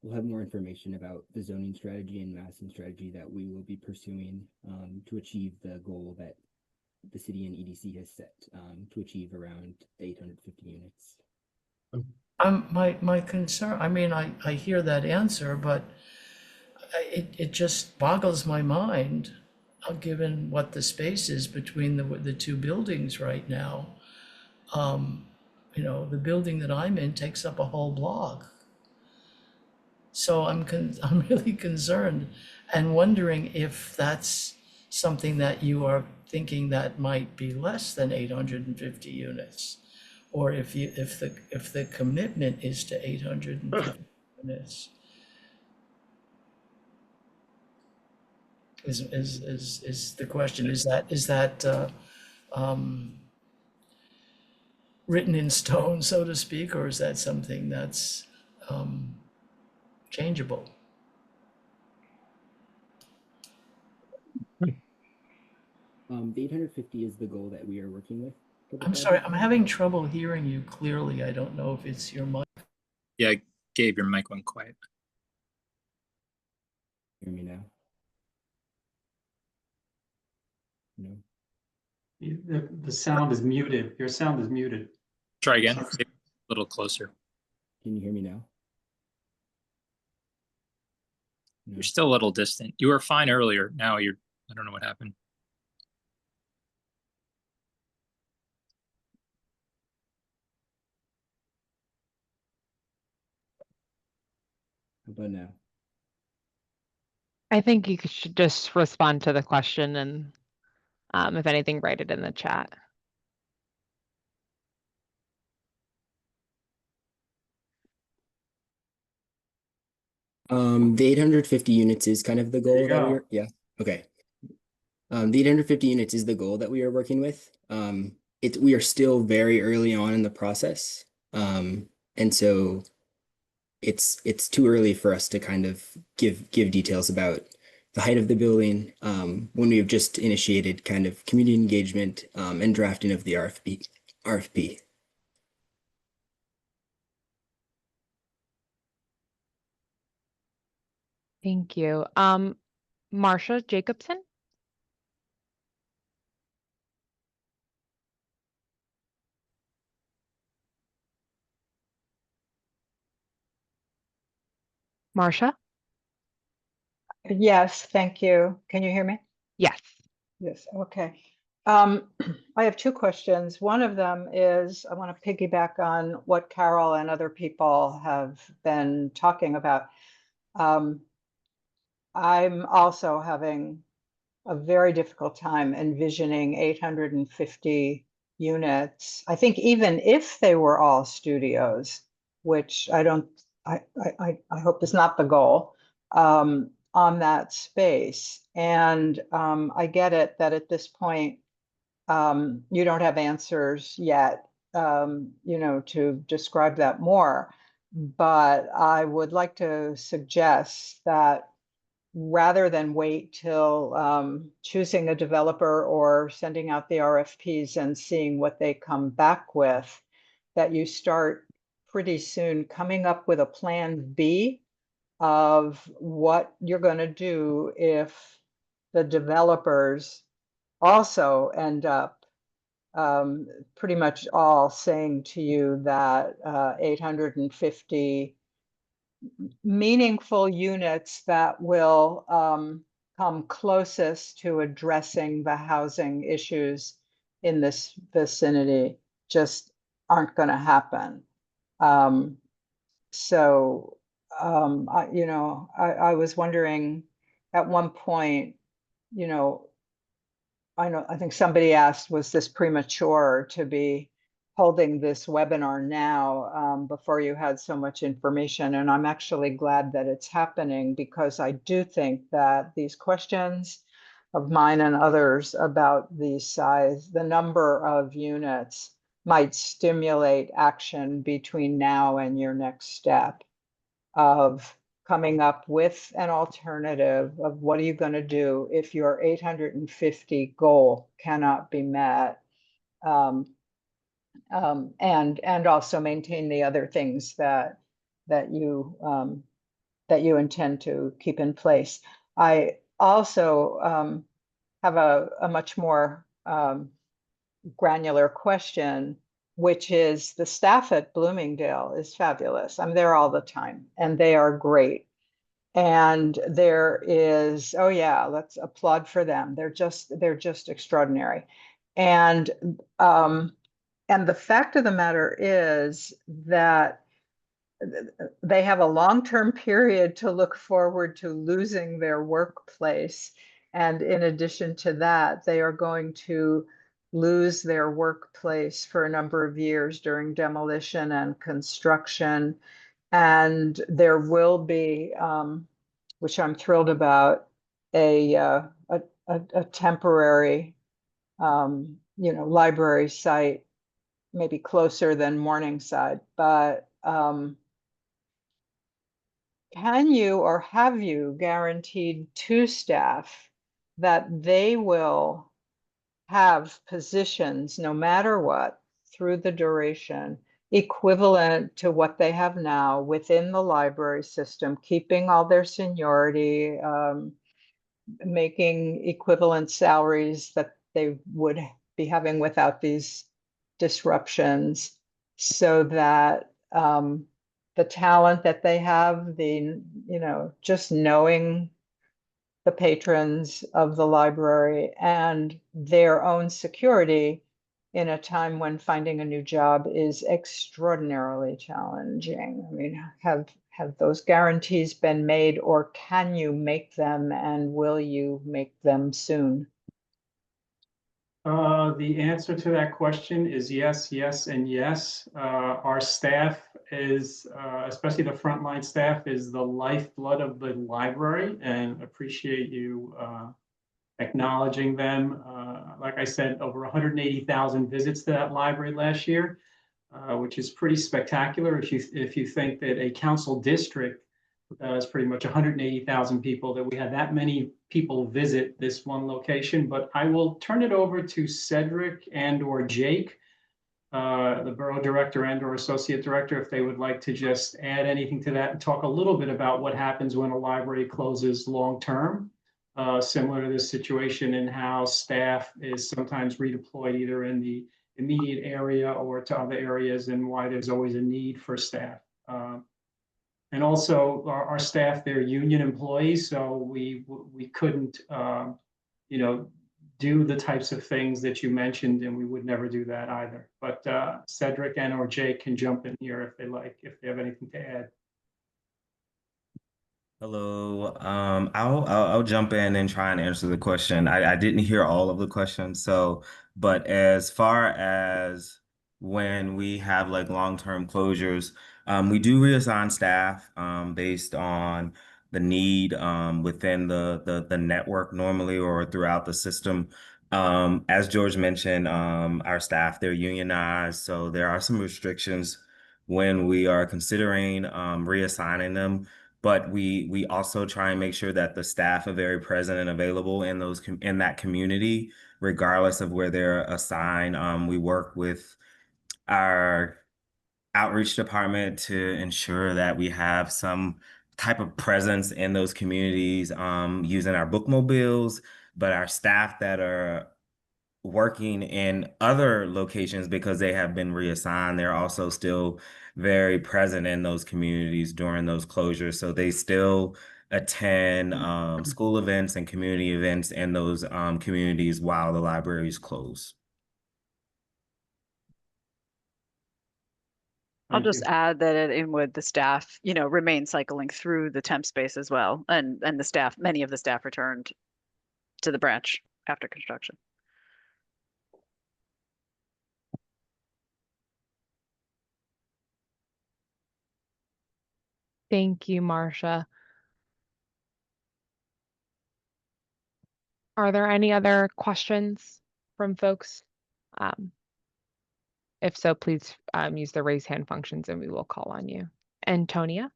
we'll have more information about the zoning strategy and massing strategy that we will be pursuing to achieve the goal that the city and EDC has set to achieve around 850 units. My concern, I mean, I hear that answer, but it just boggles my mind, given what the space is between the two buildings right now. You know, the building that I'm in takes up a whole block. So I'm really concerned and wondering if that's something that you are thinking that might be less than 850 units, or if the commitment is to 850 units. Is the question, is that written in stone, so to speak, or is that something that's changeable? The 850 is the goal that we are working with. for the I'm sorry, project. I'm having trouble hearing you clearly. I don't know if it's your mic. Yeah, Gabe, your mic went quiet. Hear me now? No. The sound is muted. Your sound is muted. Try again. A little closer. Can you hear me now? No. You're still a little distant. You were fine earlier. Now I don't know what happened. How about now? I think you should just respond to the question and if anything, write it in the chat. The 850 units is kind of the There you goal that go. we're, yeah, okay. The 850 units is the goal that we are working with. We are still very early on in the process. And so it's too early for us to kind of give details about the height of the building when we have just initiated kind of community engagement and drafting of the RFP. Thank you. Marsha Jacobson? Marsha? Yes, thank you. Can you hear me? Yes. Yes, okay. I have two questions. One of them is I want to piggyback on what Carol and other people have been talking about. I'm also having a very difficult time envisioning 850 units. I think even if they were all studios, which I hope is not the goal, on that space. And I get it that at this point, you don't have answers yet, to describe that more. But I would like to suggest that rather than wait till choosing a developer or sending out the RFPs and seeing what they come back with, that you start pretty soon coming up with a plan B of what you're going to do if the developers also end up pretty much all saying to you that 850 meaningful units that will come closest to addressing the housing issues in this vicinity just aren't going to happen. So I was wondering at one point, I think somebody asked, was this premature to be holding this webinar now before you had so much information? And I'm actually glad that it's happening because I do think that these questions of mine and others about the size, the number of units might stimulate action between now and your next step of coming up with an alternative of what are you going to do if your 850 goal cannot be met, and also maintain the other things that you intend to keep in place. I also have a much more granular question, which is the staff at Bloomingdale is fabulous. I'm there all the time and they are great. And there is, oh yeah, let's applaud for them. They're just extraordinary. And and the fact of the matter is that they have a long-term period to look forward to losing their workplace. And in addition to that, they are going to lose their workplace for a number of years during demolition and construction. And there will be, which I'm thrilled about, a temporary, library site, maybe closer than Morningside, but can you or have you guaranteed to staff that they will have positions, no matter what, through the duration, equivalent to what they have now within the library system, keeping all their seniority, making equivalent salaries that they would be having without these disruptions, so that the talent that they have, just knowing the patrons of the library and their own security in a time when finding a new job is extraordinarily challenging. I mean, have those guarantees been made, or can you make them, and will you make them soon? The answer to that question is yes, yes, and yes. Our staff is, especially the frontline staff, is the lifeblood of the library, and appreciate you acknowledging them. Like I said, over 180,000 visits to that library last year, which is pretty spectacular. If you think that a council district is pretty much 180,000 people, that we had that many people visit this one location. But I will turn it over to Cedric and or Jake, the borough director and or associate director, if they would like to just add anything to that and talk a little bit about what happens when a library closes long-term, similar to this situation, and how staff is sometimes redeployed either in the immediate area or to other areas, and why there's always a need for staff. And also our staff, they're union employees, so we couldn't, do the types of things that you mentioned, and we would never do that either. But Cedric and or Jake can jump in here if they like, if they have anything to add. Hello. I'll jump in and try and answer the question. I didn't hear all of the questions, but as far as when we have like long-term closures, we do reassign staff based on the need within the network normally or throughout the system. As George mentioned, our staff, they're unionized, so there are some restrictions when we are considering reassigning them. But we also try and make sure that the staff are very present and available in that community, regardless of where they're assigned. We work with our outreach department to ensure that we have some type of presence in those communities, using our bookmobiles, but our staff that are working in other locations, because they have been reassigned, they're also still very present in those communities during those closures. So they still attend school events and community events in those communities while the library is closed. I'll just add that at Inwood, the staff, remain cycling through the temp space as well. And the staff, many of the staff returned to the branch after construction. Thank you, Marcia. Are there any other questions from folks? If so, please use the raise hand functions and we will call on you. Antonia?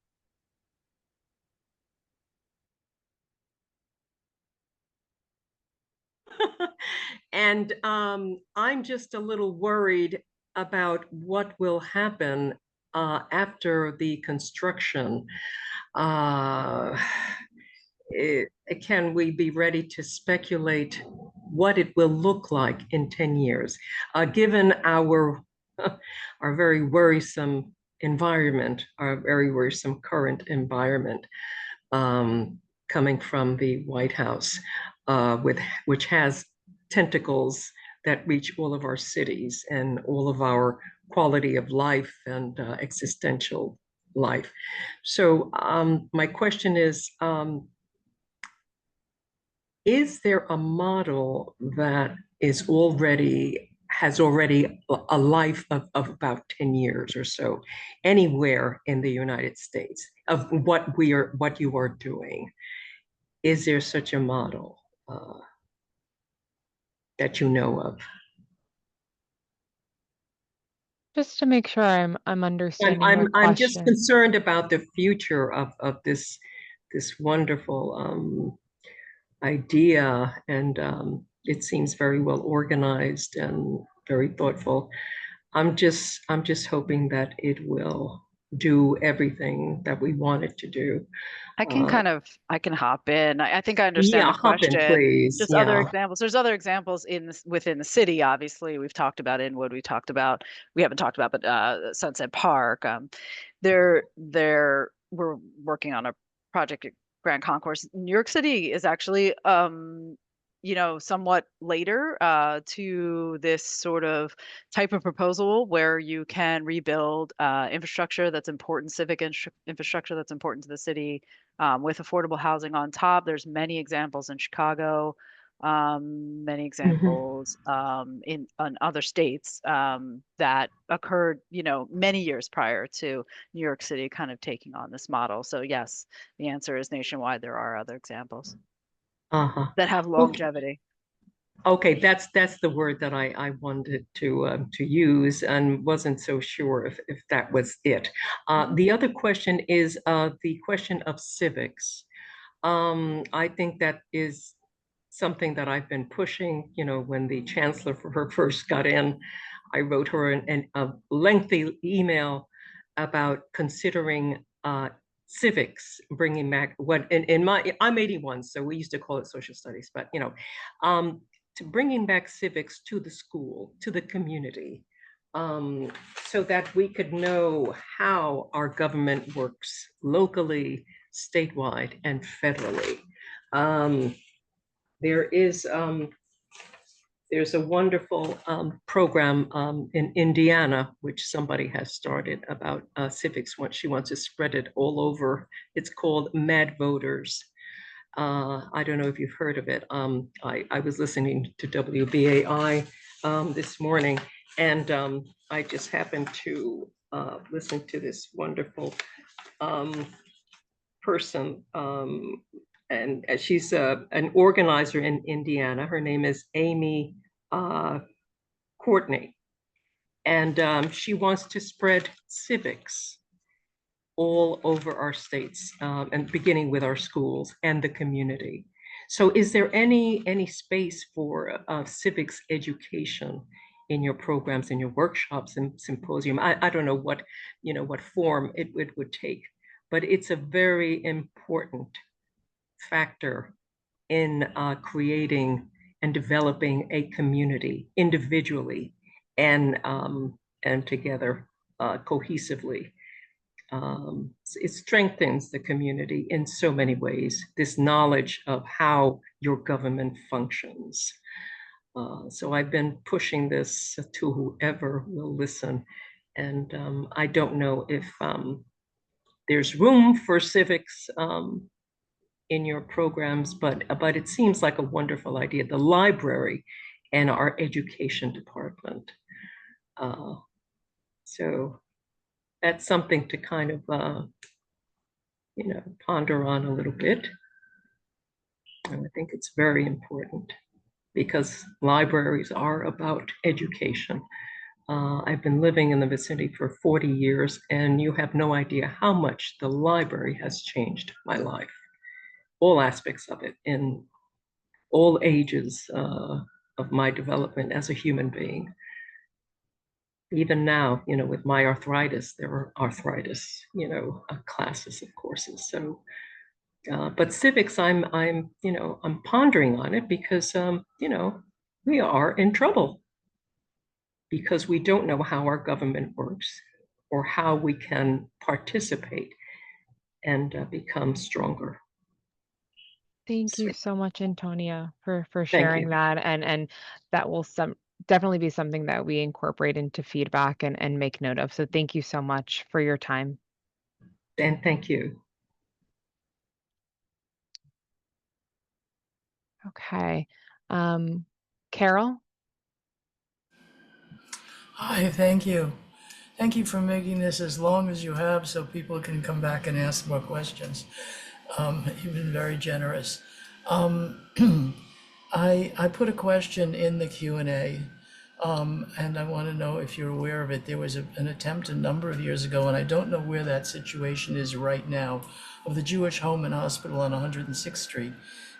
And I'm just a little worried about what will happen after the construction. Can we be ready to speculate what it will look like in 10 years, given our very worrisome environment, our very worrisome current environment coming from the White House, which has tentacles that reach all of our cities and all of our quality of life and existential life. So my question is there a model that has already a life of about 10 years or so anywhere in the United States of what you are doing? Is there such a model that you know of? Just to make sure I'm understanding your I'm just question. concerned about the future of this wonderful idea, and it seems very well organized and very thoughtful. I'm just hoping that it will do everything that we want it to do. I can I can hop in. I think I understand Yeah, the hop in, question. please. Just Yeah. other examples. There's other examples within the city. Obviously, we've talked about Inwood. We haven't talked about, but Sunset Park. We're working on a project at Grand Concourse. New York City is actually somewhat later to this sort of type of proposal where you can rebuild infrastructure that's important, civic infrastructure that's important to the city, with affordable housing on top. There's many examples in Chicago, many examples in other states that occurred, many years prior to New York City kind of taking on this model. So yes, the answer is nationwide. There are other examples that have longevity. Okay, that's the word that I wanted to use and wasn't so sure if that was it. The other question is the question of civics. I think that is something that I've been pushing. When the chancellor for her first got in, I wrote her a lengthy email about considering civics, bringing back what I'm 81, so we used to call it social studies, but to bringing back civics to the school, to the community, so that we could know how our government works locally, statewide, and federally. There's a wonderful program in Indiana, which somebody has started about civics. She wants to spread it all over. It's called Mad Voters. I don't know if you've heard of it. I was listening to WBAI this morning, and I just happened to listen to this wonderful person, and she's an organizer in Indiana. Her name is Amy Courtney, and she wants to spread civics all over our states, and beginning with our schools and the community. So is there any space for civics education in your programs, in your workshops and symposium? I don't know what form it would take, but it's a very important factor in creating and developing a community individually and together cohesively. It strengthens the community in so many ways, this knowledge of how your government functions. So I've been pushing this to whoever will listen. And I don't know if there's room for civics in your programs, but it seems like a wonderful idea. The library and our education department. So that's something to kind of, ponder on a little bit. And I think it's very important because libraries are about education. I've been living in the vicinity for 40 years, and you have no idea how much the library has changed my life, all aspects of it, in all ages of my development as a human being. Even now, with my arthritis, there are arthritis, classes of courses. So, but civics, I'm pondering on it because, we are in trouble because we don't know how our government works or how we can participate and become stronger. Thank you so much, Antonia, for Thank sharing you. that, and that will definitely be something that we incorporate into feedback and make note of. So thank you so much for your time. And thank you. Okay. Carol? Hi, thank you. Thank you for making this as long as you have so people can come back and ask more questions. You've been very generous. I put a question in the Q&A, and I want to know if you're aware of it. There was an attempt a number of years ago, and I don't know where that situation is right now, of the Jewish Home and Hospital on 106th Street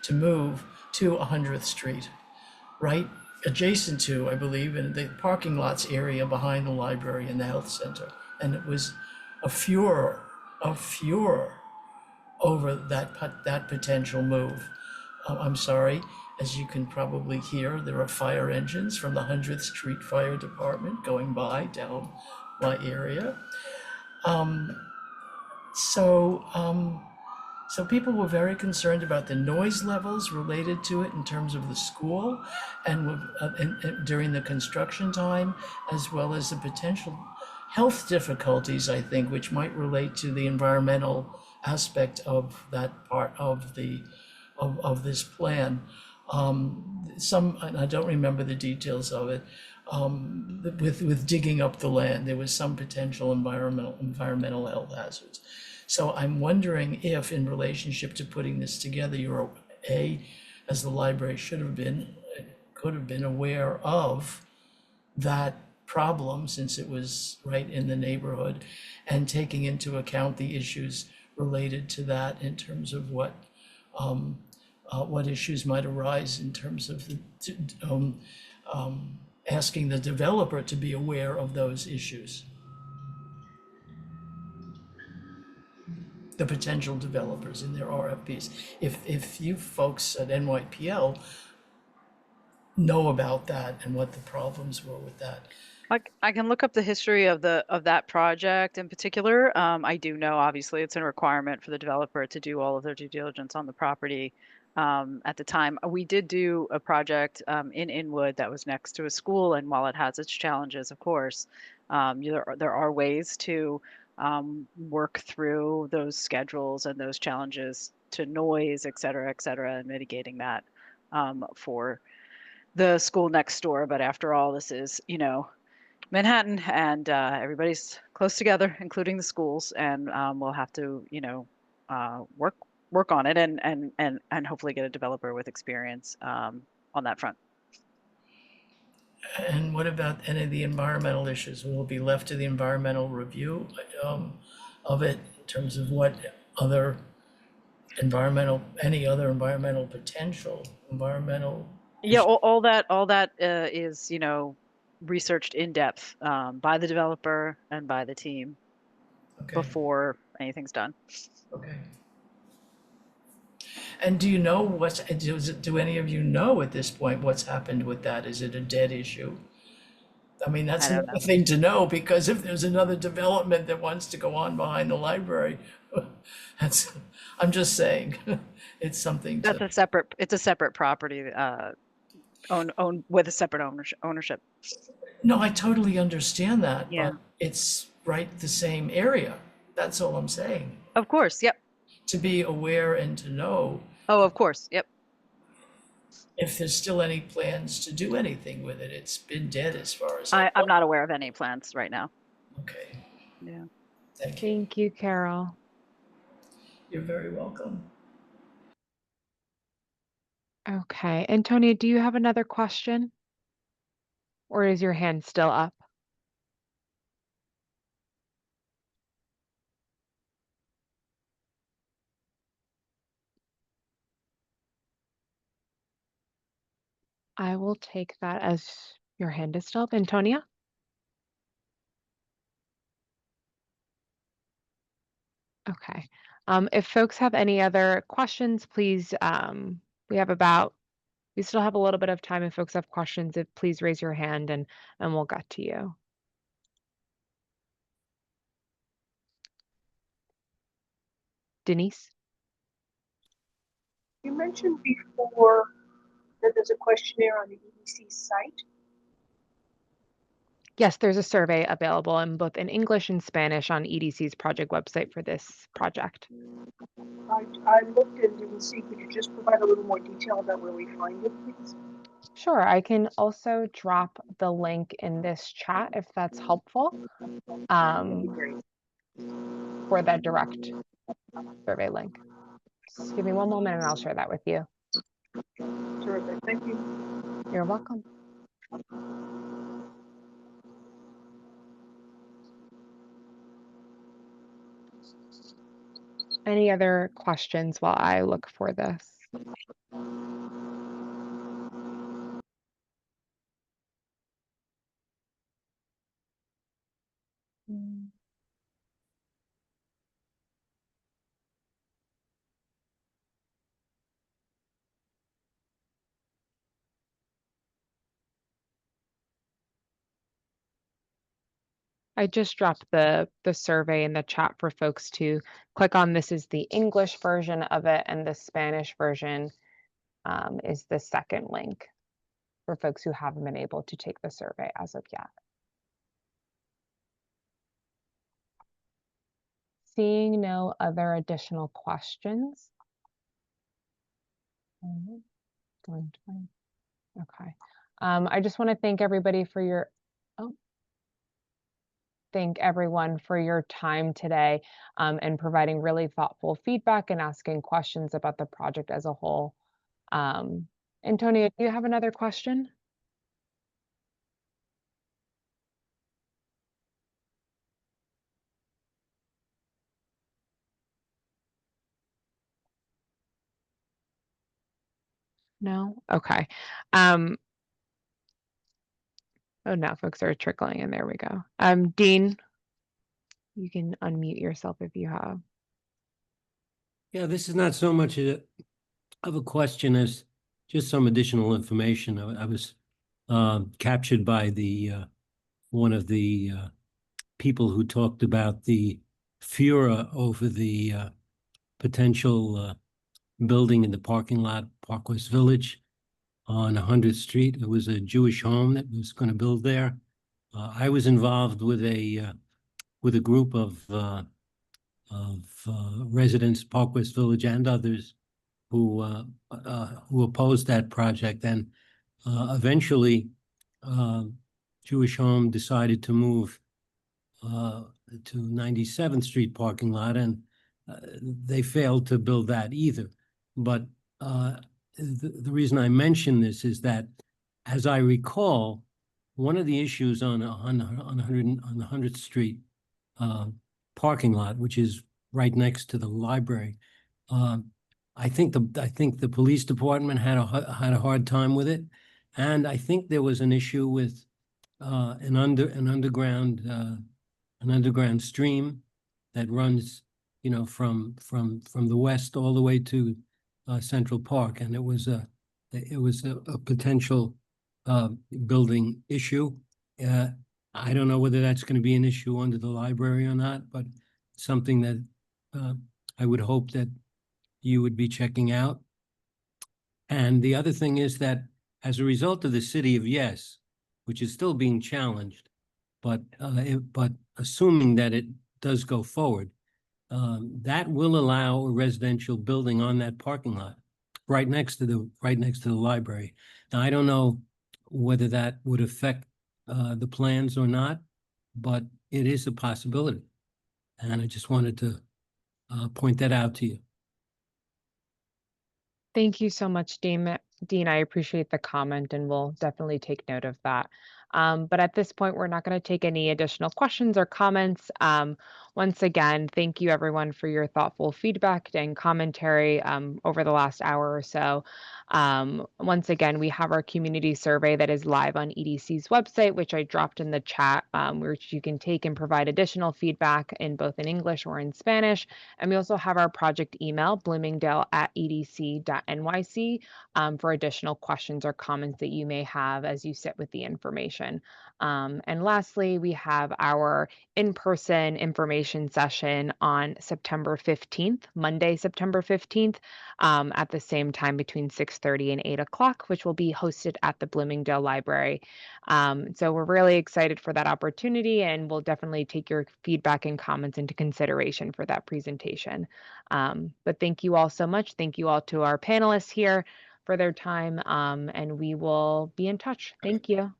to move to 100th Street, right adjacent to, I believe, in the parking lots area behind the library and the health center. And it was a furor over that potential move. I'm sorry, as you can probably hear, there are fire engines from the 100th Street Fire Department going by down my area. So people were very concerned about the noise levels related to it in terms of the school and during the construction time, as well as the potential health difficulties, I think, which might relate to the environmental aspect of that part of this plan. And I don't remember the details of it. With digging up the land, there was some potential environmental health hazards. So I'm wondering if, in relationship to putting this together, you're as the library could have been aware of that problem, since it was right in the neighborhood, and taking into account the issues related to that in terms of what issues might arise in terms of asking the developer to be aware of those issues. The potential developers in their RFPs. If you folks at NYPL know about that and what the problems were with that. I can look up the history of that project in particular. I do know, obviously, it's a requirement for the developer to do all of their due diligence on the property. At the time, we did do a project in Inwood that was next to a school, and while it has its challenges, of course, there are ways to work through those schedules and those challenges to noise, et cetera, and mitigating that for the school next door. But after all, this is, Manhattan, and everybody's close together, including the schools, and we'll have to, work on it and hopefully get a developer with experience on that front. And what about any of the environmental issues? Will it be left to the environmental review of it in terms of what other any other environmental potential, Yeah, all that is, researched in depth by the developer and by the team before anything's done. Okay. And do you know do any of you know at this point what's happened with that? Is it a dead issue? I mean, that's another thing to know, because if there's another development that wants to go on behind the library, I'm just saying, it's something It's a separate property, owned with a separate ownership. No, I totally understand that, Yeah. but it's right the same area. That's all I'm saying. Of course, yep. To be aware and to know. Oh, of course, yep. If there's still any plans to do anything with it. It's been dead as far as I'm not aware of any plans right now. Okay. Yeah. Thank you, Carol. You're very welcome. Okay, Antonia, do you have another question? Or is your hand still up? I will take that as your hand is still up. Antonia? Okay. If folks have any other questions, please, we still have a little bit of time. If folks have questions, please raise your hand and we'll get to you. Denise? You mentioned before that there's a questionnaire on the EDC site. Yes, there's a survey available in both in English and Spanish on EDC's project website for this project. I looked and didn't see. Could you just provide a little more detail about where we find it, please? Sure, I can also drop the link in this chat if that's helpful, for that direct survey link. Just give me one moment and I'll share that with you. Terrific. Thank you. You're welcome. Any other questions while I look for this? I just dropped the survey in the chat for folks to click on. This is the English version of it, and the Spanish version is the second link for folks who haven't been able to take the survey as of yet. Seeing no other additional questions. Okay. I just want to thank everybody for your, thank everyone for your time today and providing really thoughtful feedback and asking questions about the project as a whole. Antonio, do you have another question? No? Okay. Oh, now folks are trickling in. There we go. Dean, you can unmute yourself if you have. Yeah, this is not so much of a question as just some additional information. I was captured by the one of the people who talked about the furor over the potential building in the parking lot, Park West Village on 100th Street. It was a Jewish home that was going to build there. I was involved with a group of residents, Park West Village, and others who opposed that project. And eventually, Jewish Home decided to move to 97th Street parking lot, and they failed to build that either. But the reason I mention this is that, as I recall, one of the issues on the 100th Street parking lot, which is right next to the library, I think the police department had a hard time with it, and I think there was an issue with an underground stream that runs, from the west all the way to Central Park, and it was a potential building issue. I don't know whether that's going to be an issue under the library or not, but something that I would hope that you would be checking out. And the other thing is that as a result of the city of Yes, which is still being challenged, but assuming that it does go forward, that will allow a residential building on that parking lot right next to the library. Now, I don't know whether that would affect the plans or not, but it is a possibility. And I just wanted to point that out to you. Thank you so much, Dean. I appreciate the comment and we'll definitely take note of that. But at this point, we're not going to take any additional questions or comments. Once again, thank you everyone for your thoughtful feedback and commentary over the last hour or so. Once again, we have our community survey that is live on EDC's website, which I dropped in the chat, which you can take and provide additional feedback in both in English or in Spanish. And we also have our project email, bloomingdale@edc.nyc, for additional questions or comments that you may have as you sit with the information. And lastly, we have our in-person information information session on September 15th, Monday, September 15th, at the same time between 6:30 and 8 o'clock, which will be hosted at the Bloomingdale Library. So we're really excited for that opportunity, and we'll definitely take your feedback and comments into consideration for that presentation. But thank you all so much. Thank you all to our panelists here for their time, and we will be in touch. Thank you.